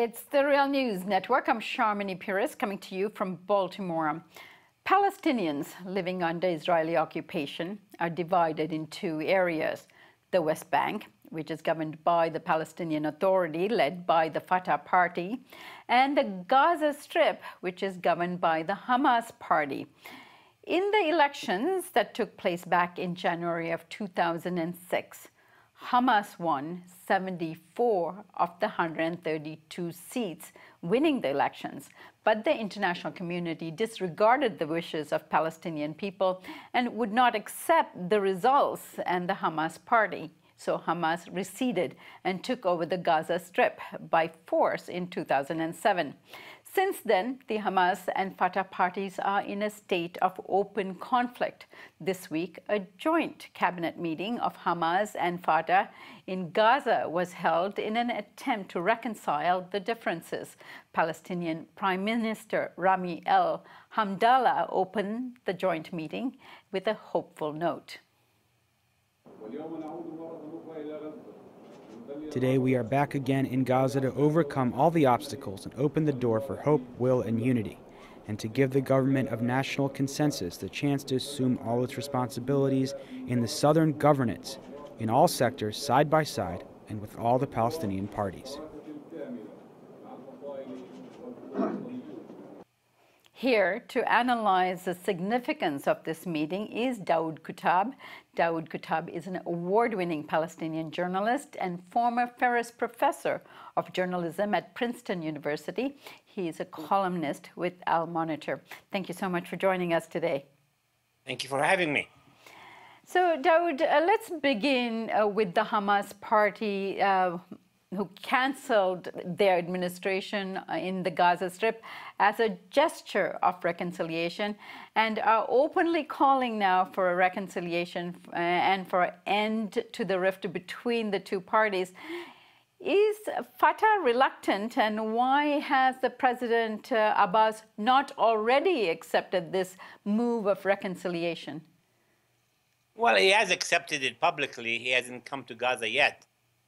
It's the Real News Network. I'm Sharmini Pires coming to you from Baltimore. Palestinians living under Israeli occupation are divided in two areas. The West Bank, which is governed by the Palestinian Authority led by the Fatah party, and the Gaza Strip, which is governed by the Hamas party. In the elections that took place back in January of 2006, Hamas won 74 of the 132 seats, winning the elections. But the international community disregarded the wishes of Palestinian people and would not accept the results and the Hamas party. So Hamas receded and took over the Gaza Strip by force in 2007. Since then, the Hamas and Fatah parties are in a state of open conflict. This week, a joint cabinet meeting of Hamas and Fatah in Gaza was held in an attempt to reconcile the differences. Palestinian Prime Minister Rami el-Hamdallah opened the joint meeting with a hopeful note. Today we are back again in Gaza to overcome all the obstacles and open the door for hope, will, and unity, and to give the government of national consensus the chance to assume all its responsibilities in the southern governance, in all sectors, side by side, and with all the Palestinian parties. Here to analyze the significance of this meeting is Daoud Kuttab. Daoud Kuttab is an award-winning Palestinian journalist and former Ferris Professor of Journalism at Princeton University. He is a columnist with Al Monitor. Thank you so much for joining us today. Thank you for having me. So, Daoud, let's begin with the Hamas party, who canceled their administration in the Gaza Strip as a gesture of reconciliation and are openly calling now for a reconciliation and for an end to the rift between the two parties. Is Fatah reluctant, and why has the President Abbas not already accepted this move of reconciliation? Well, he has accepted it publicly. He hasn't come to Gaza yet.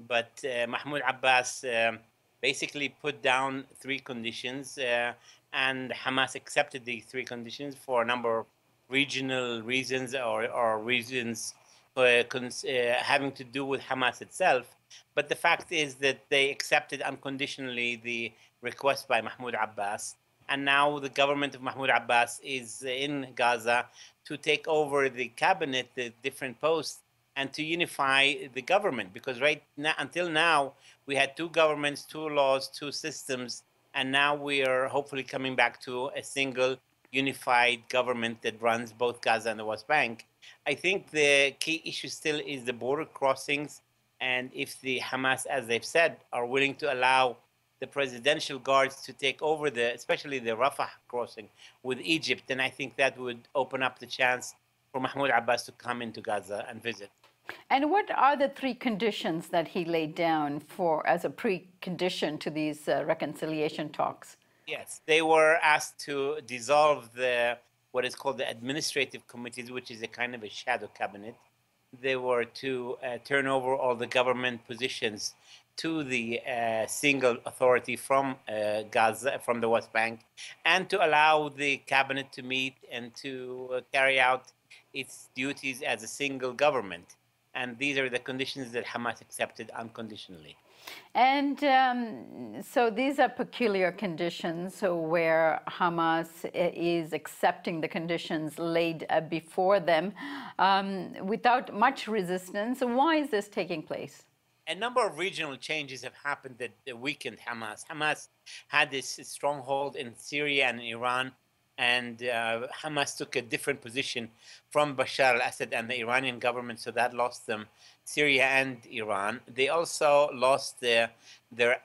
But Mahmoud Abbas basically put down three conditions, and Hamas accepted the three conditions for a number of regional reasons or reasons having to do with Hamas itself. But the fact is that they accepted unconditionally the request by Mahmoud Abbas. And now the government of Mahmoud Abbas is in Gaza to take over the cabinet, the different posts, and to unify the government, because right now, until now, we had two governments, two laws, two systems, and now we are hopefully coming back to a single unified government that runs both Gaza and the West Bank. I think the key issue still is the border crossings, and if the Hamas, as they've said, are willing to allow the presidential guards to take over especially the Rafah crossing with Egypt, then I think that would open up the chance for Mahmoud Abbas to come into Gaza and visit. And what are the three conditions that he laid down as a precondition to these reconciliation talks? Yes, they were asked to dissolve what is called the administrative committees, which is a kind of a shadow cabinet. They were to turn over all the government positions to the single authority from Gaza, from the West Bank, and to allow the cabinet to meet and to carry out its duties as a single government. And these are the conditions that Hamas accepted unconditionally. And so these are peculiar conditions where Hamas is accepting the conditions laid before them without much resistance. Why is this taking place? A number of regional changes have happened that weakened Hamas. Hamas had this stronghold in Syria and Iran, and Hamas took a different position from Bashar al-Assad and the Iranian government, so that lost them Syria and Iran. They also lost their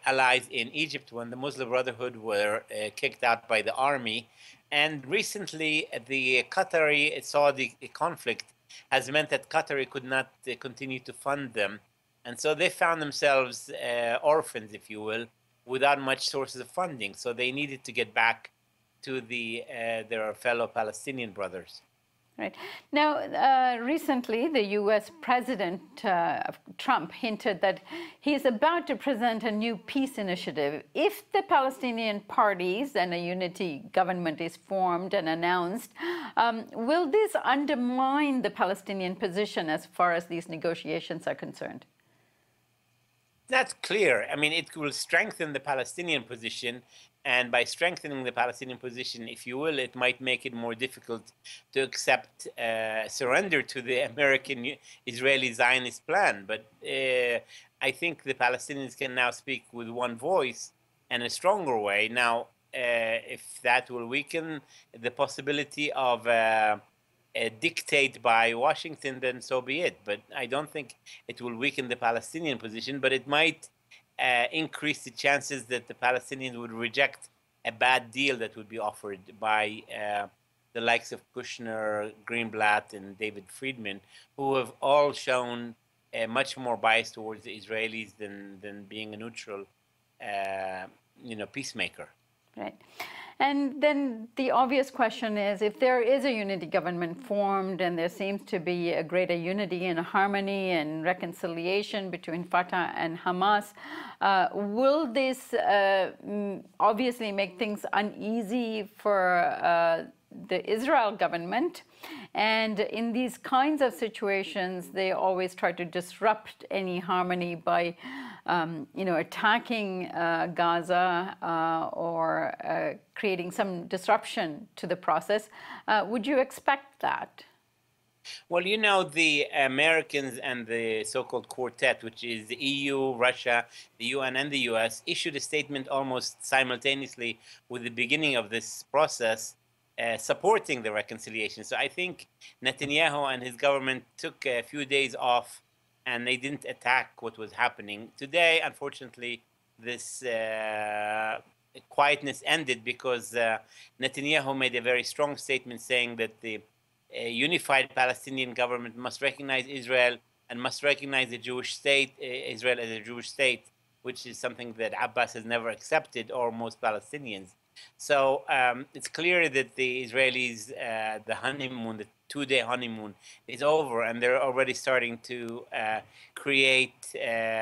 allies in Egypt when the Muslim Brotherhood were kicked out by the army. And recently, the Qatari Saudi conflict has meant that Qatari could not continue to fund them. And so they found themselves orphans, if you will, without much sources of funding. So they needed to get back to their fellow Palestinian brothers. Right. Now, recently, the U.S. President Trump hinted that he's about to present a new peace initiative. If the Palestinian parties and a unity government is formed and announced, will this undermine the Palestinian position as far as these negotiations are concerned? That's clear. I mean, it will strengthen the Palestinian position. And by strengthening the Palestinian position, if you will, it might make it more difficult to accept surrender to the American Israeli Zionist plan. But I think the Palestinians can now speak with one voice and a stronger way. Now, if that will weaken the possibility of a dictate by Washington, then so be it. But I don't think it will weaken the Palestinian position, but it might increase the chances that the Palestinians would reject a bad deal that would be offered by the likes of Kushner, Greenblatt, and David Friedman, who have all shown much more bias towards the Israelis than being a neutral, peacemaker. Right. And then the obvious question is, if there is a unity government formed and there seems to be a greater unity and harmony and reconciliation between Fatah and Hamas, will this obviously make things uneasy for the Israel government? And in these kinds of situations, they always try to disrupt any harmony by attacking Gaza or creating some disruption to the process. Would you expect that? Well, the Americans and the so-called quartet, which is the EU, Russia, the UN, and the US, issued a statement almost simultaneously with the beginning of this process, supporting the reconciliation. So I think Netanyahu and his government took a few days off and they didn't attack what was happening. Today, unfortunately, this quietness ended because Netanyahu made a very strong statement saying that the unified Palestinian government must recognize Israel and must recognize the Jewish state, Israel as a Jewish state, which is something that Abbas has never accepted, or most Palestinians. So it's clear that the Israelis, the honeymoon, the two-day honeymoon is over, and they're already starting to create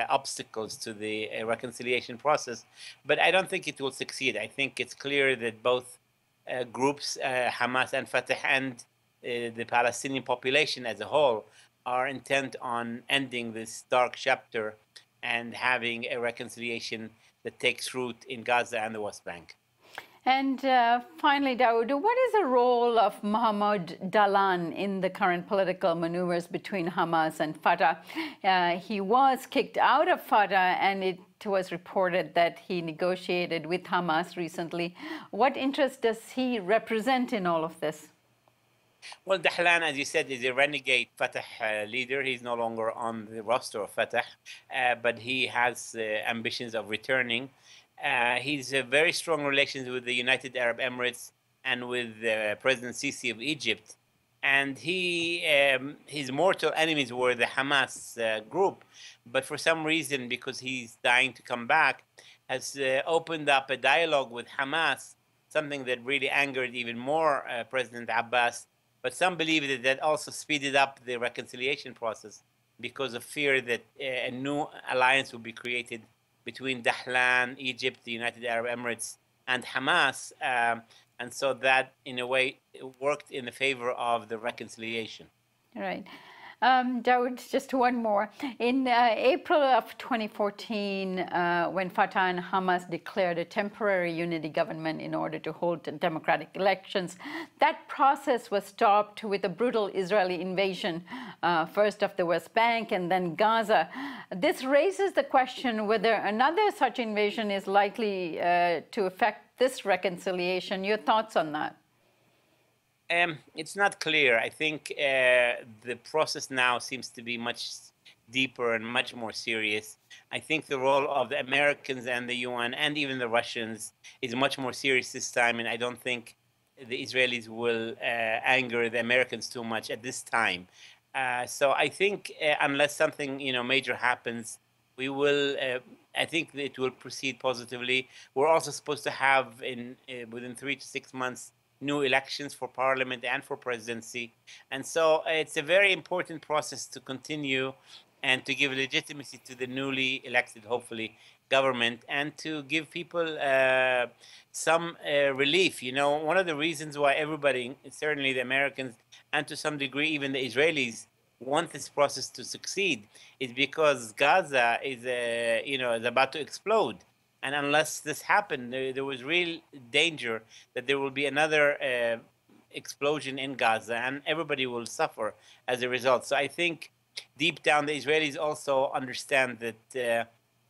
obstacles to the reconciliation process. But I don't think it will succeed. I think it's clear that both groups, Hamas and Fatah, and the Palestinian population as a whole, are intent on ending this dark chapter and having a reconciliation that takes root in Gaza and the West Bank. And finally, Daoud, what is the role of Mahmoud Dahlan in the current political maneuvers between Hamas and Fatah? He was kicked out of Fatah, and it was reported that he negotiated with Hamas recently. What interest does he represent in all of this? Well, Dahlan, as you said, is a renegade Fatah leader. He's no longer on the roster of Fatah, but he has ambitions of returning. He's very strong relations with the United Arab Emirates and with President Sisi of Egypt. And his mortal enemies were the Hamas group. But for some reason, because he's dying to come back, has opened up a dialogue with Hamas, something that really angered even more President Abbas. But some believe that that also speeded up the reconciliation process because of fear that a new alliance will be created between Dahlan, Egypt, the United Arab Emirates, and Hamas. And so that, in a way, worked in the favor of the reconciliation. Right. Daoud, just one more. In April of 2014, when Fatah and Hamas declared a temporary unity government in order to hold democratic elections, that process was stopped with a brutal Israeli invasion, first of the West Bank and then Gaza. This raises the question whether another such invasion is likely to affect this reconciliation. Your thoughts on that? It's not clear. I think the process now seems to be much deeper and much more serious. I think the role of the Americans and the UN and even the Russians is much more serious this time, and I don't think the Israelis will anger the Americans too much at this time. So I think unless something major happens, we will. I think it will proceed positively. We're also supposed to have within 3 to 6 months new elections for parliament and for presidency. And so it's a very important process to continue and to give legitimacy to the newly elected, hopefully, government, and to give people some relief. You know, one of the reasons why everybody, certainly the Americans, and to some degree even the Israelis, want this process to succeed is because Gaza is, is about to explode. And unless this happened, there was real danger that there will be another explosion in Gaza, and everybody will suffer as a result. So I think deep down, the Israelis also understand that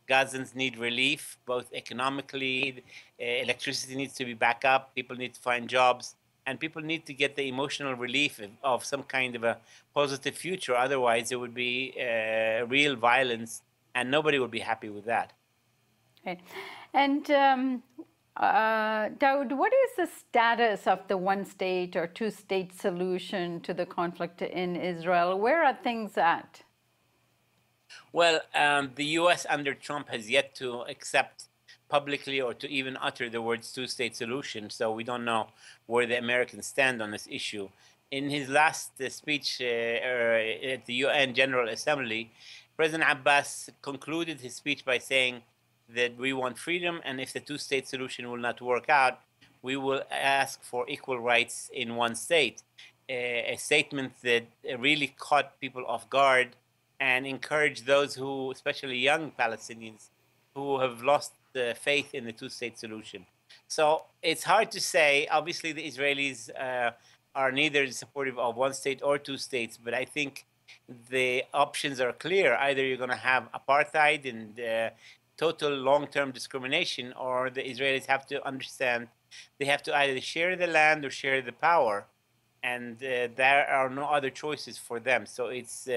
Gazans need relief, both economically, electricity needs to be back up, people need to find jobs, and people need to get the emotional relief of some kind of a positive future. Otherwise, there would be real violence, and nobody would be happy with that. Okay. And Daoud, what is the status of the one-state or two-state solution to the conflict in Israel? Where are things at? Well, the U.S. under Trump has yet to accept publicly or to even utter the words two-state solution, so we don't know where the Americans stand on this issue. In his last speech at the UN General Assembly, President Abbas concluded his speech by saying that we want freedom, and if the two-state solution will not work out, we will ask for equal rights in one state. A statement that really caught people off guard and encouraged those who, especially young Palestinians, who have lost faith in the two-state solution. So it's hard to say. Obviously, the Israelis are neither supportive of one state or two states, but I think the options are clear. Either you're going to have apartheid and total long-term discrimination, or the Israelis have to understand they have to either share the land or share the power, and there are no other choices for them. So it's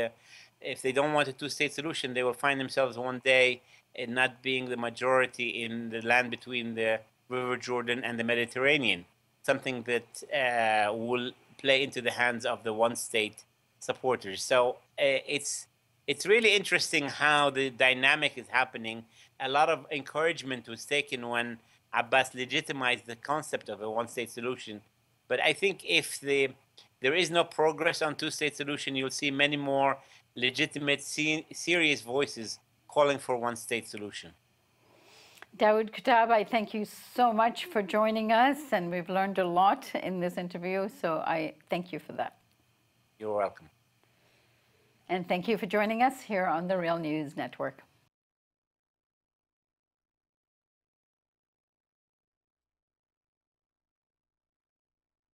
if they don't want a two-state solution, they will find themselves one day not being the majority in the land between the River Jordan and the Mediterranean, something that will play into the hands of the one-state supporters. So it's really interesting how the dynamic is happening. A lot of encouragement was taken when Abbas legitimized the concept of a one-state solution. But I think if there is no progress on two-state solution, you'll see many more legitimate, serious voices calling for one-state solution. Daoud Kuttab, I thank you so much for joining us, and we've learned a lot in this interview, so I thank you for that. You're welcome. And thank you for joining us here on the Real News Network.